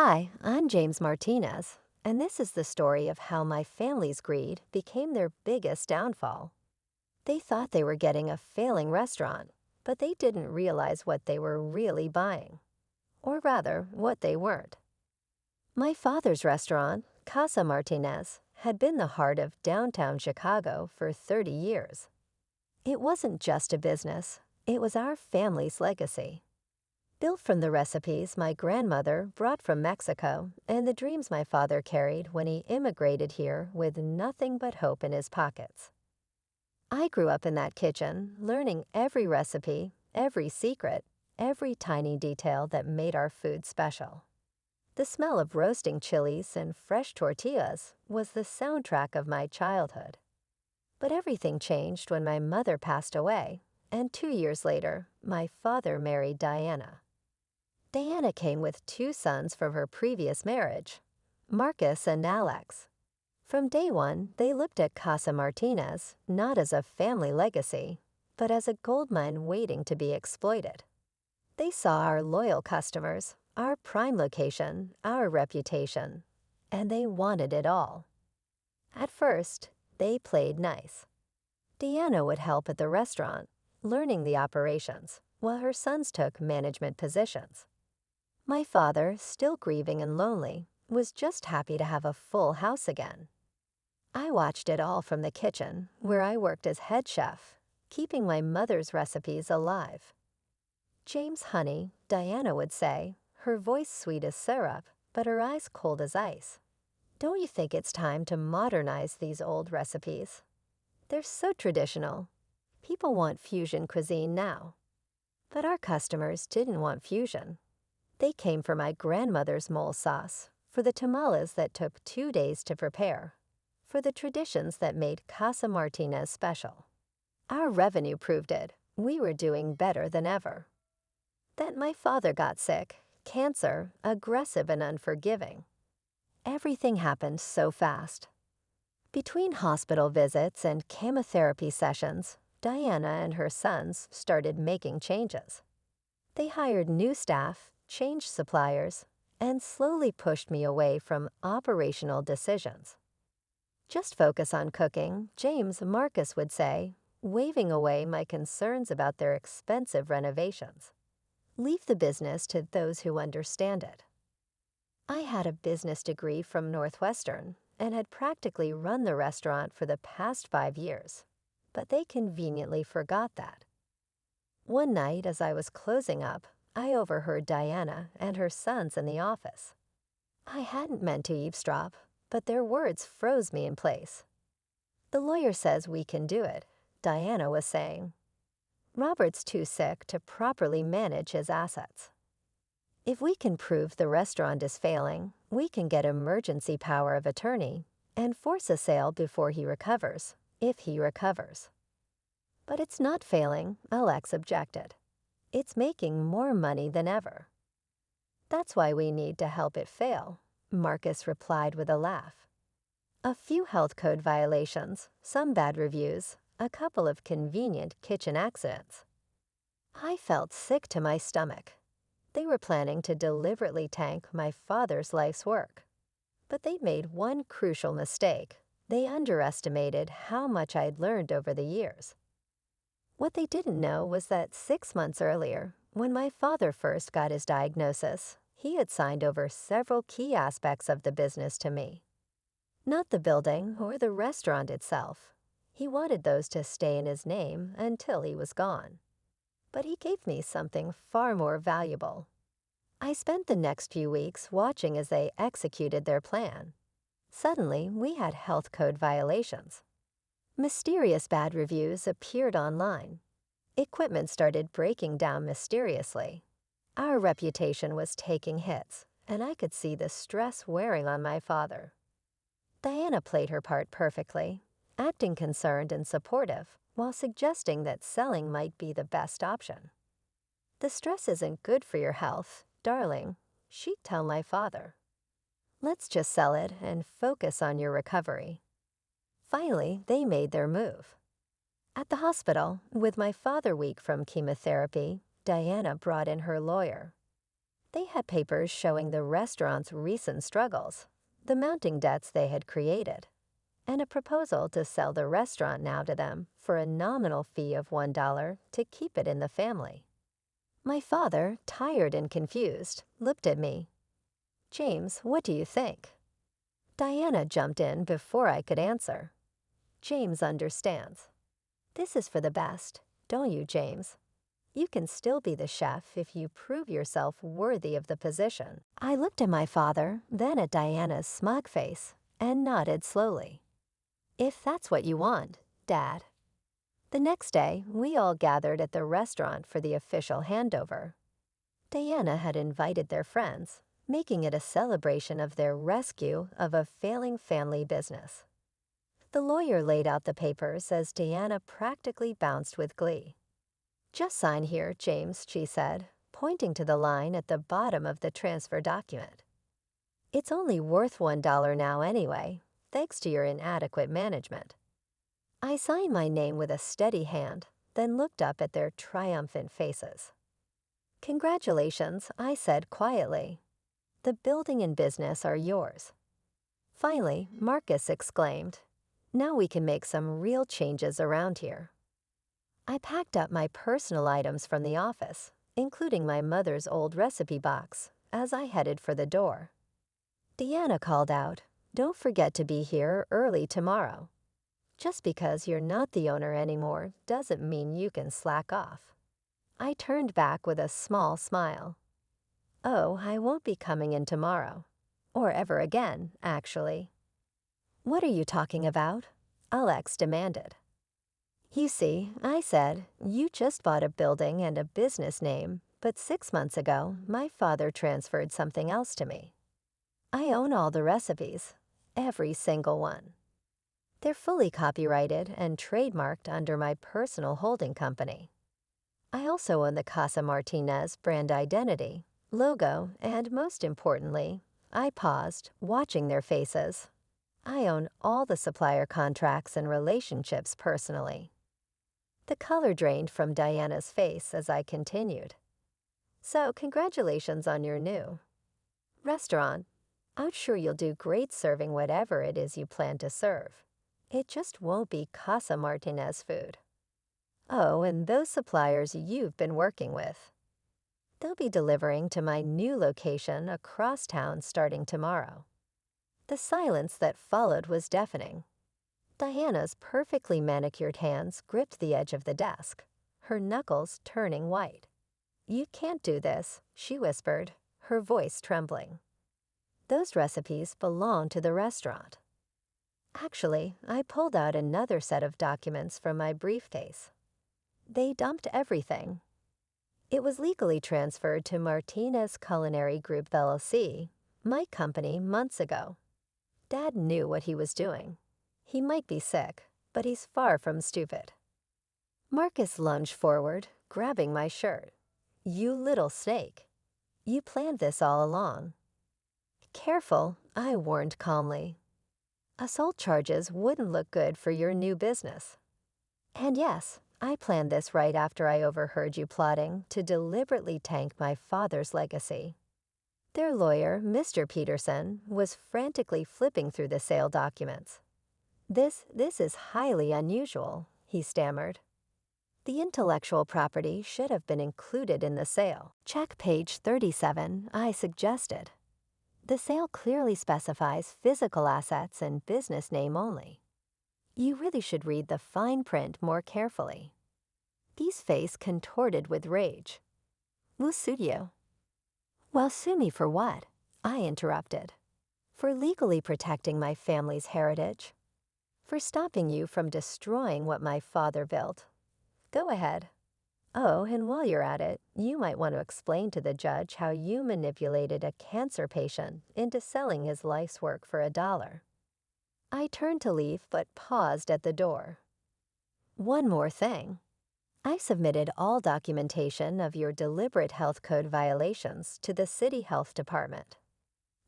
Hi, I'm James Martinez, and this is the story of how my family's greed became their biggest downfall. They thought they were getting a failing restaurant, but they didn't realize what they were really buying. Or rather, what they weren't. My father's restaurant, Casa Martinez, had been the heart of downtown Chicago for 30 years. It wasn't just a business, it was our family's legacy. Built from the recipes my grandmother brought from Mexico and the dreams my father carried when he immigrated here with nothing but hope in his pockets. I grew up in that kitchen, learning every recipe, every secret, every tiny detail that made our food special. The smell of roasting chilies and fresh tortillas was the soundtrack of my childhood. But everything changed when my mother passed away, and 2 years later, my father married Diana. Diana came with two sons from her previous marriage, Marcus and Alex. From day one, they looked at Casa Martinez not as a family legacy, but as a goldmine waiting to be exploited. They saw our loyal customers, our prime location, our reputation, and they wanted it all. At first, they played nice. Diana would help at the restaurant, learning the operations, while her sons took management positions. My father, still grieving and lonely, was just happy to have a full house again. I watched it all from the kitchen, where I worked as head chef, keeping my mother's recipes alive. James honey, Diana would say, her voice sweet as syrup, but her eyes cold as ice. Don't you think it's time to modernize these old recipes? They're so traditional. People want fusion cuisine now. But our customers didn't want fusion. They came for my grandmother's mole sauce, for the tamales that took 2 days to prepare, for the traditions that made Casa Martinez special. Our revenue proved it. We were doing better than ever. Then my father got sick, cancer, aggressive and unforgiving. Everything happened so fast. Between hospital visits and chemotherapy sessions, Diana and her sons started making changes. They hired new staff, changed suppliers, and slowly pushed me away from operational decisions. Just focus on cooking, James Marcus would say, waving away my concerns about their expensive renovations. Leave the business to those who understand it. I had a business degree from Northwestern and had practically run the restaurant for the past 5 years, but they conveniently forgot that. One night, as I was closing up, I overheard Diana and her sons in the office. I hadn't meant to eavesdrop, but their words froze me in place. The lawyer says we can do it, Diana was saying. Robert's too sick to properly manage his assets. If we can prove the restaurant is failing, we can get emergency power of attorney and force a sale before he recovers, if he recovers. But it's not failing, Alex objected. It's making more money than ever. That's why we need to help it fail, Marcus replied with a laugh. A few health code violations, some bad reviews, a couple of convenient kitchen accidents. I felt sick to my stomach. They were planning to deliberately tank my father's life's work. But they'd made one crucial mistake. They underestimated how much I'd learned over the years. What they didn't know was that 6 months earlier, when my father first got his diagnosis, he had signed over several key aspects of the business to me. Not the building or the restaurant itself. He wanted those to stay in his name until he was gone. But he gave me something far more valuable. I spent the next few weeks watching as they executed their plan. Suddenly, we had health code violations. Mysterious bad reviews appeared online. Equipment started breaking down mysteriously. Our reputation was taking hits, and I could see the stress wearing on my father. Diana played her part perfectly, acting concerned and supportive, while suggesting that selling might be the best option. The stress isn't good for your health, darling, she'd tell my father. Let's just sell it and focus on your recovery. Finally, they made their move. At the hospital, with my father weak from chemotherapy, Diana brought in her lawyer. They had papers showing the restaurant's recent struggles, the mounting debts they had created, and a proposal to sell the restaurant now to them for a nominal fee of $1 to keep it in the family. My father, tired and confused, looked at me. "James, what do you think?" Diana jumped in before I could answer. "James understands. This is for the best, don't you, James? You can still be the chef if you prove yourself worthy of the position." I looked at my father, then at Diana's smug face, and nodded slowly. "If that's what you want, Dad." The next day, we all gathered at the restaurant for the official handover. Diana had invited their friends, making it a celebration of their rescue of a failing family business. The lawyer laid out the papers as Diana practically bounced with glee. "Just sign here, James," she said, pointing to the line at the bottom of the transfer document. "It's only worth $1 now anyway, thanks to your inadequate management." I signed my name with a steady hand, then looked up at their triumphant faces. "Congratulations," I said quietly. "The building and business are yours." Finally, Marcus exclaimed, "Now we can make some real changes around here." I packed up my personal items from the office, including my mother's old recipe box, as I headed for the door. Deanna called out, "Don't forget to be here early tomorrow." Just because you're not the owner anymore doesn't mean you can slack off. I turned back with a small smile. "Oh, I won't be coming in tomorrow. Or ever again, actually." "What are you talking about?" Alex demanded. "You see," I said, "you just bought a building and a business name, but 6 months ago, my father transferred something else to me. I own all the recipes, every single one. They're fully copyrighted and trademarked under my personal holding company. I also own the Casa Martinez brand identity, logo, and most importantly," I paused, watching their faces, "I own all the supplier contracts and relationships personally." The color drained from Diana's face as I continued. "So congratulations on your new restaurant. I'm sure you'll do great serving whatever it is you plan to serve. It just won't be Casa Martinez food. Oh, and those suppliers you've been working with. They'll be delivering to my new location across town starting tomorrow." The silence that followed was deafening. Diana's perfectly manicured hands gripped the edge of the desk, her knuckles turning white. "You can't do this," she whispered, her voice trembling. "Those recipes belong to the restaurant." Actually, I pulled out another set of documents from my briefcase. They dumped everything. It was legally transferred to Martinez Culinary Group LLC, my company, months ago. Dad knew what he was doing. He might be sick, but he's far from stupid. Marcus lunged forward, grabbing my shirt. "You little snake. You planned this all along." "Careful," I warned calmly. "Assault charges wouldn't look good for your new business. And yes, I planned this right after I overheard you plotting to deliberately tank my father's legacy." Their lawyer, Mr. Peterson, was frantically flipping through the sale documents. This is highly unusual," he stammered. "The intellectual property should have been included in the sale. Check page 37, I suggested. The sale clearly specifies physical assets and business name only. You really should read the fine print more carefully." His face contorted with rage. "We'll sue you." "Well, sue me for what?" I interrupted. "For legally protecting my family's heritage. For stopping you from destroying what my father built. Go ahead. Oh, and while you're at it, you might want to explain to the judge how you manipulated a cancer patient into selling his life's work for $1. I turned to leave but paused at the door. "One more thing. I submitted all documentation of your deliberate health code violations to the city health department.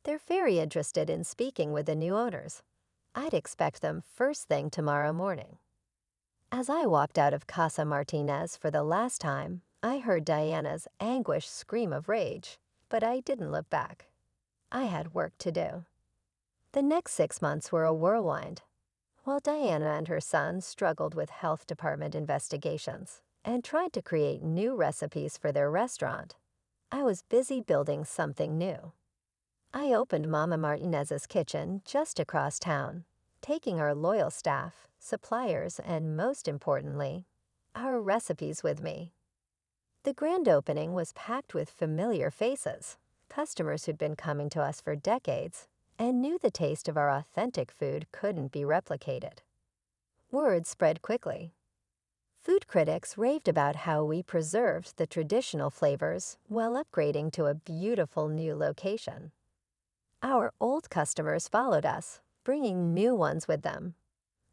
They're very interested in speaking with the new owners. I'd expect them first thing tomorrow morning." As I walked out of Casa Martinez for the last time, I heard Diana's anguished scream of rage. but I didn't look back. I had work to do. The next 6 months were a whirlwind. While Diana and her son struggled with health department investigations and tried to create new recipes for their restaurant, I was busy building something new. I opened Mama Martinez's kitchen just across town, taking our loyal staff, suppliers, and most importantly, our recipes with me. The grand opening was packed with familiar faces, customers who'd been coming to us for decades and knew the taste of our authentic food couldn't be replicated. Word spread quickly. Food critics raved about how we preserved the traditional flavors while upgrading to a beautiful new location. Our old customers followed us, bringing new ones with them.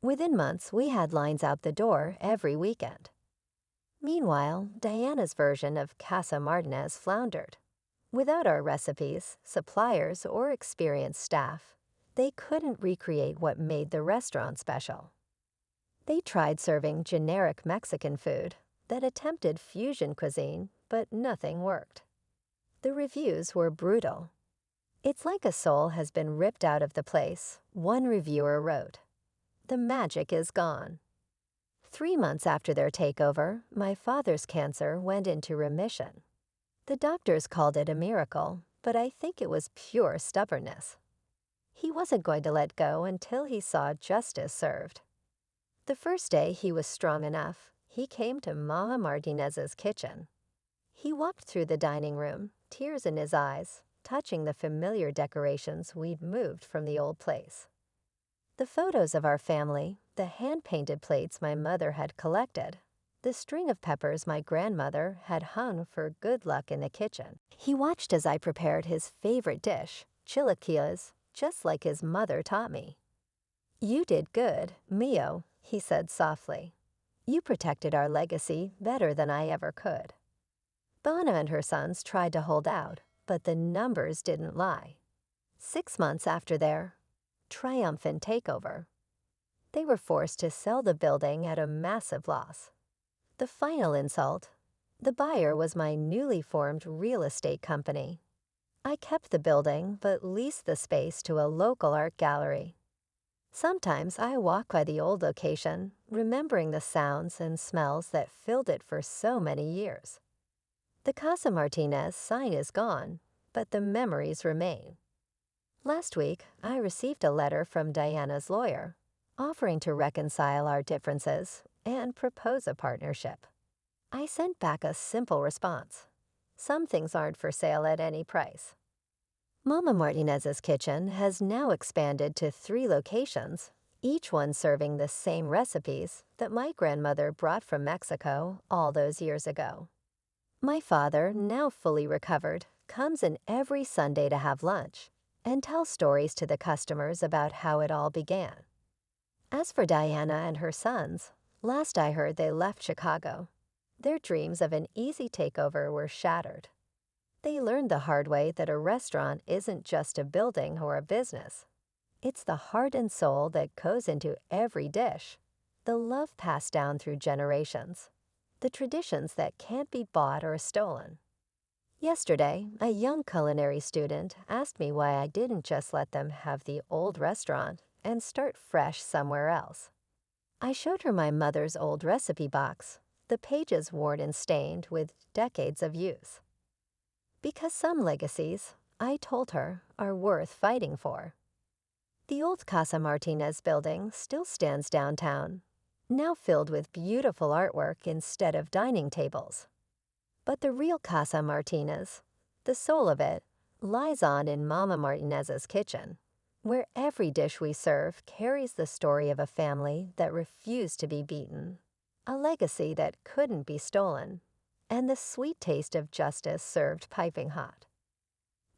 Within months, we had lines out the door every weekend. Meanwhile, Diana's version of Casa Martinez floundered. Without our recipes, suppliers, or experienced staff, they couldn't recreate what made the restaurant special. They tried serving generic Mexican food that attempted fusion cuisine, but nothing worked. The reviews were brutal. "It's like a soul has been ripped out of the place," one reviewer wrote. "The magic is gone." 3 months after their takeover, my father's cancer went into remission. The doctors called it a miracle, but I think it was pure stubbornness. He wasn't going to let go until he saw justice served. The first day he was strong enough, he came to Mama Martinez's kitchen. He walked through the dining room, tears in his eyes, touching the familiar decorations we'd moved from the old place. The photos of our family, the hand-painted plates my mother had collected, the string of peppers my grandmother had hung for good luck in the kitchen. He watched as I prepared his favorite dish, chilaquiles, just like his mother taught me. "You did good, Mio," he said softly. "You protected our legacy better than I ever could." Bona and her sons tried to hold out, but the numbers didn't lie. 6 months after their triumphant takeover, they were forced to sell the building at a massive loss. The final insult: the buyer was my newly formed real estate company. I kept the building but leased the space to a local art gallery. Sometimes I walk by the old location, remembering the sounds and smells that filled it for so many years. The Casa Martinez sign is gone, but the memories remain. Last week, I received a letter from Diana's lawyer, offering to reconcile our differences and propose a partnership. I sent back a simple response: some things aren't for sale at any price. Mama Martinez's kitchen has now expanded to 3 locations, each one serving the same recipes that my grandmother brought from Mexico all those years ago. My father, now fully recovered, comes in every Sunday to have lunch and tell stories to the customers about how it all began. As for Diana and her sons, last I heard they left Chicago. Their dreams of an easy takeover were shattered. They learned the hard way that a restaurant isn't just a building or a business. It's the heart and soul that goes into every dish, the love passed down through generations, the traditions that can't be bought or stolen. Yesterday, a young culinary student asked me why I didn't just let them have the old restaurant and start fresh somewhere else. I showed her my mother's old recipe box, the pages worn and stained with decades of use. Because some legacies, I told her, are worth fighting for. The old Casa Martinez building still stands downtown, now filled with beautiful artwork instead of dining tables. But the real Casa Martinez, the soul of it, lies on in Mama Martinez's kitchen, where every dish we serve carries the story of a family that refused to be beaten, a legacy that couldn't be stolen, and the sweet taste of justice served piping hot.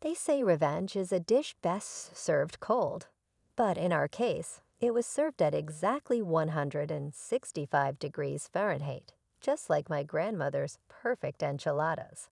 They say revenge is a dish best served cold, but in our case, it was served at exactly 165 degrees Fahrenheit, just like my grandmother's perfect enchiladas.